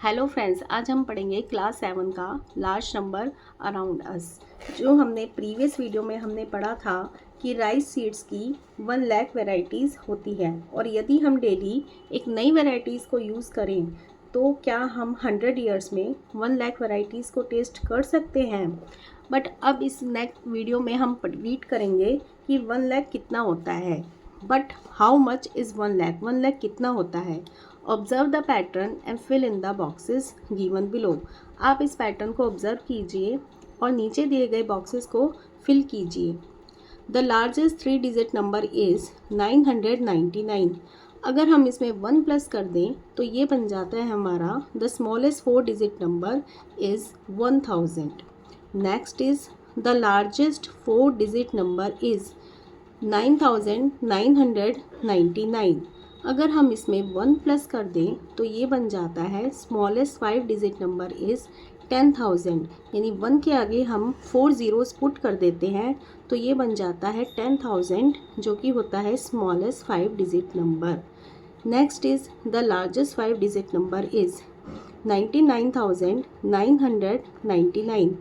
Hello friends, आज हम पढ़ेंगे क्लास 7 का लार्ज नंबर अराउंड अस। जो हमने प्रीवियस वीडियो में हमने पढ़ा था कि राइस सीड्स की 1 लाख वैरायटीज़ होती है और यदि हम डेली एक नई वैरायटीज़ को यूज़ करें तो क्या हम 100 ईयर्स में 1 लाख वैरायटीज़ को टेस्ट कर सकते हैं। बट अब इस नेक्स्ट वीडियो में हम रीड करेंगे कि 1 लाख कितना होता है। But how much is 1 lakh, 1 lakh कितना होता है। Observe the pattern and fill in the boxes given below. आप इस पैटर्न को ऑब्जर्व कीजिए और नीचे दिए गए बॉक्सेस को फिल कीजिए। The largest 3 digit number is 999। अगर हम इसमें 1 प्लस कर दें तो ये बन जाता है हमारा the smallest 4 digit number is 1000। Next is the largest 4 digit number is 9999। अगर हम इसमें 1 प्लस कर दें तो ये बन जाता है स्मॉलेस्ट 5 डिजिट नंबर इज़ 10,000। यानी 1 के आगे हम 4 ज़ीरोज़ पुट कर देते हैं तो ये बन जाता है 10,000, जो कि होता है smallest 5 digit number. Next is the largest 5 digit number is 99,999।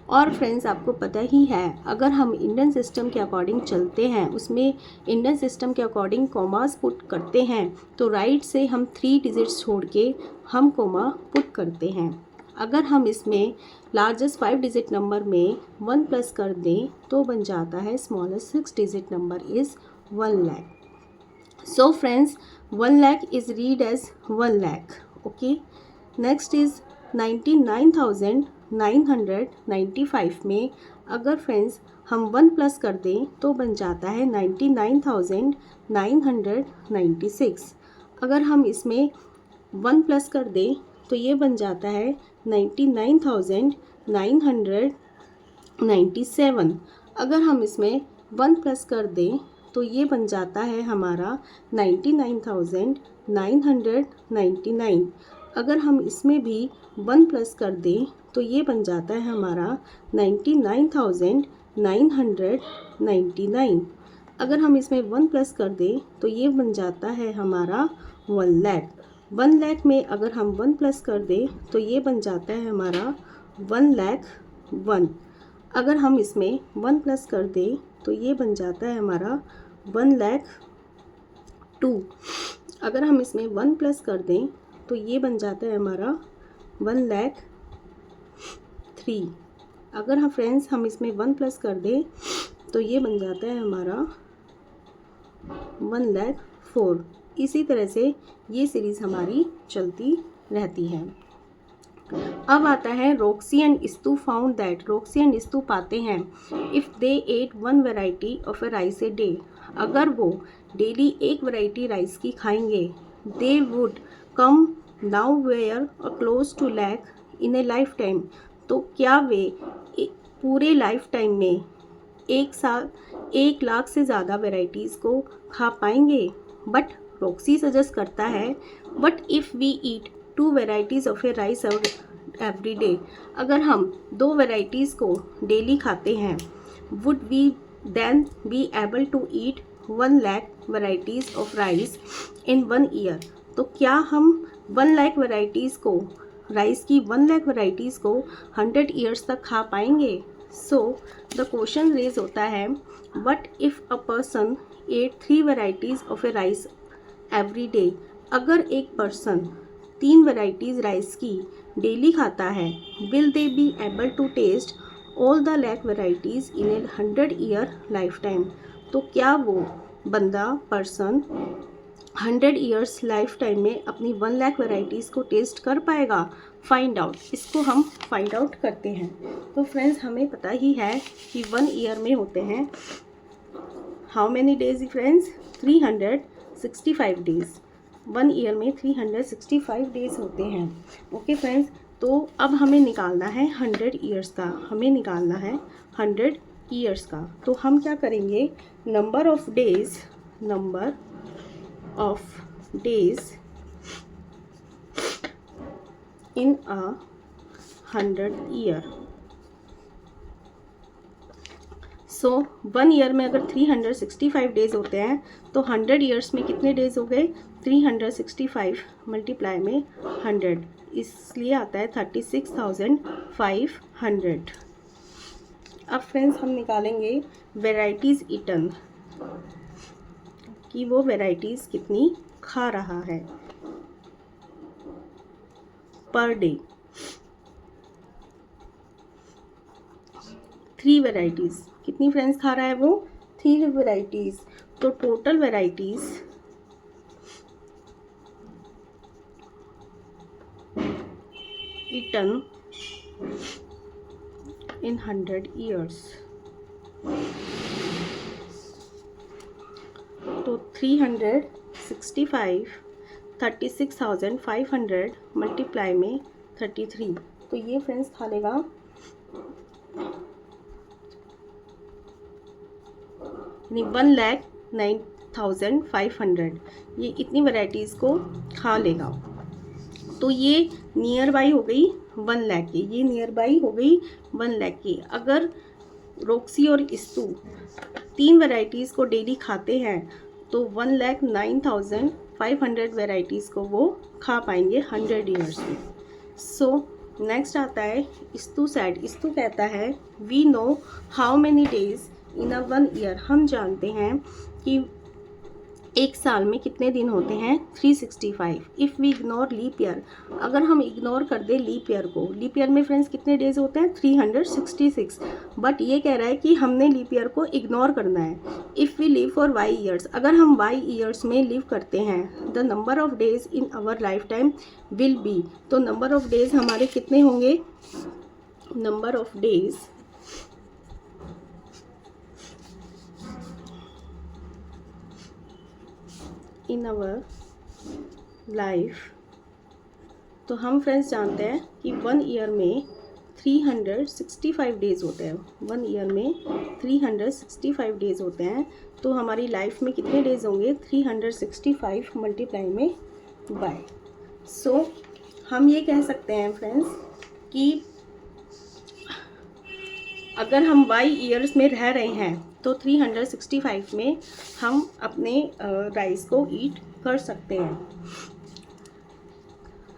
और फ्रेंड्स, आपको पता ही है अगर हम इंडियन सिस्टम के अकॉर्डिंग चलते हैं, उसमें इंडियन सिस्टम के अकॉर्डिंग कॉमास पुट करते हैं तो राइट से हम 3 डिजिट्स छोड़ के हम कॉमा पुट करते हैं। अगर हम इसमें लार्जेस्ट 5 डिजिट नंबर में 1 प्लस कर दें तो बन जाता है smallest 6 digit number is 1 lakh. So friends, 1 lakh is read as 1 lakh. Okay, next is 99,995 में अगर फ्रेंड्स हम 1 प्लस कर दें तो बन जाता है 99,996। अगर हम इसमें 1 प्लस कर दें तो ये बन जाता है 99,997। अगर हम इसमें 1 प्लस कर दें तो ये बन जाता है हमारा 99,999। अगर हम इसमें भी 1 प्लस कर दें तो ये बन जाता है हमारा 99,999। अगर हम इसमें 1 प्लस कर दें तो ये बन जाता है हमारा 1 लाख। 1 लाख में अगर हम 1 प्लस कर दें तो ये बन जाता है हमारा 1 लाख 1। अगर हम इसमें 1 प्लस कर दें तो ये बन जाता है हमारा 1 लाख 2। अगर हम इसमें 1 प्लस कर दें तो ये बन जाता है हमारा 1 लाख 3। अगर हम फ्रेंड्स हम इसमें 1 प्लस कर दें तो ये बन जाता है हमारा 1 लाख 4। इसी तरह से ये सीरीज़ हमारी चलती रहती है। अब आता है Roxy and Istu found that. Roxy and Istu पाते हैं if they ate 1 variety of a rice a day. अगर वो डेली एक वैरायटी राइस की खाएंगे they would come now where a close to lakh in a life time. तो क्या वे पूरे लाइफ टाइम में एक साल 1 लाख से ज़्यादा वैरायटीज़ को खा पाएंगे। बट रॉक्सी सजेस्ट करता है but if we eat 2 varieties of a rice every day. अगर हम 2 वैरायटीज़ को डेली खाते हैं would we then be able to eat 1 lakh varieties of rice in 1 year. तो क्या हम 1 लाख वैरायटीज़ को राइस की 1 लाख वैराइटीज़ को 100 ईयर्स तक खा पाएंगे। सो द क्वेश्चन रेज होता है what if a person eat 3 varieties of a rice every day. अगर एक पर्सन 3 वैराइटीज़ राइस की डेली खाता है will they be able to taste all the lakh varieties in a 100 year life time. तो क्या वो बंदा पर्सन 100 ईयर्स लाइफ टाइम में अपनी 1 लाख वैराइटीज़ को टेस्ट कर पाएगा। फाइंड आउट, इसको हम फाइंड आउट करते हैं। तो फ्रेंड्स, हमें पता ही है कि 1 ईयर में होते हैं how many days friends, 365 days. 1 year में 365 डेज़ होते हैं। ओके फ्रेंड्स, तो अब हमें निकालना है 100 ईयर्स का। हमें निकालना है 100 ईयर्स का। तो हम क्या करेंगे, number of days in a 100 year. So 1 year में अगर 365 डेज़ होते हैं तो 100 ईयर्स में कितने डेज़ हो गए, 365 मल्टीप्लाई में 100 इसलिए आता है 36,500। अब फ्रेंड्स हम निकालेंगे वेराइटीज़ ईटन कि वो वेराइटीज़ कितनी खा रहा है पर डे। 3 वेराइटीज़ कितनी फ्रेंड्स खा रहा है वो? 3 वेराइटीज़। तो total varieties eaten in 100 years, तो 365 36,500 मल्टीप्लाई में 33, तो ये फ्रेंड्स खा लेगा 1,09,500। ये इतनी वैरायटीज़ को खा लेगा। तो ये नियर बाई हो गई 1 लाख की, ये नियर बाई हो गई 1 लाख की। अगर रोक्सी और इस्तू 3 वैरायटीज़ को डेली खाते हैं तो 1,09,500 वैरायटीज़ को वो खा पाएंगे 100 ईयर्स में। सो नेक्स्ट आता है इस्तू सेड। इस्तू कहता है we know how many days in a 1 year. हम जानते हैं कि एक साल में कितने दिन होते हैं? 365। If we ignore leap year, अगर हम इग्नोर कर दें लीप ईयर को, लीप ईयर में फ्रेंड्स कितने डेज होते हैं? 366। बट ये कह रहा है कि हमने लीप ईयर को इग्नोर करना है। If we live for y years, अगर हम वाई ईयर्स में लिव करते हैं, the number of days in our life time will be, तो नंबर ऑफ डेज हमारे कितने होंगे? Number of days in our life, तो हम फ्रेंड्स जानते हैं कि 1 ईयर में 365 डेज़ होते हैं। 1 ईयर में 365 डेज़ होते हैं, तो हमारी लाइफ में कितने डेज़ होंगे? 365 मल्टीप्लाई में बाय। सो हम ये कह सकते हैं फ्रेंड्स कि अगर हम वाई ईयर्स में रह रहे हैं तो 365 में हम अपने राइस को ईट कर सकते हैं।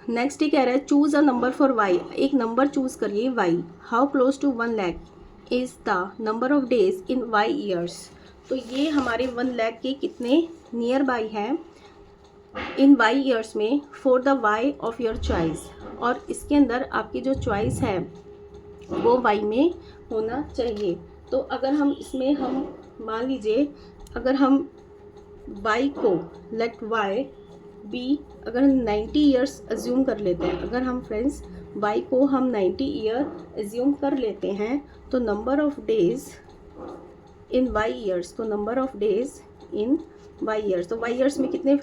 नेक्स्ट ये कह रहा है choose a number for y, एक नंबर चूज़ करिए y. How close to 1 lakh is the number of days in y years, तो ये हमारे 1 लाख के कितने नियर बाई हैं इन वाई ईयर्स में for the y of your choice, और इसके अंदर आपकी जो चॉइस है वो वाई में होना चाहिए। तो अगर हम इसमें हम मान लीजिए अगर हम y को लेट y बी अगर 90 ईयर्स एज्यूम कर लेते हैं, अगर हम फ्रेंड्स y को हम 90 ईयर एज्यूम कर लेते हैं, तो number of days in y years, तो number of days in y years, तो y ईयर्स में कितने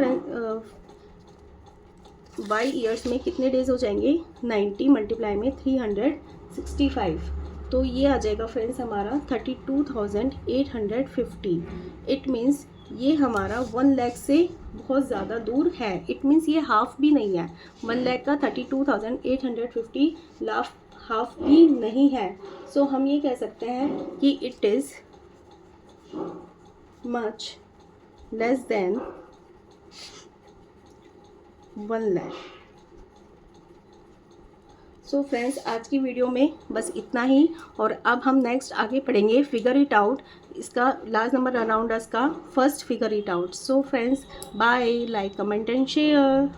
y ईयर्स में कितने डेज हो जाएंगे? 90 मल्टीप्लाई में 365, तो ये आ जाएगा फ्रेंड्स हमारा 32,850। इट मीन्स ये हमारा 1 लाख से बहुत ज़्यादा दूर है। इट मीन्स ये हाफ भी नहीं है। 1 लाख का 32,850 लाफ हाफ भी नहीं है। सो हम ये कह सकते हैं कि it is much less than 1 lakh. So friends आज की वीडियो में बस इतना ही, और अब हम नेक्स्ट आगे पढ़ेंगे फिगर इट आउट, इसका लास्ट नंबर अराउंड अस का first figure it out. So friends bye, like comment and share.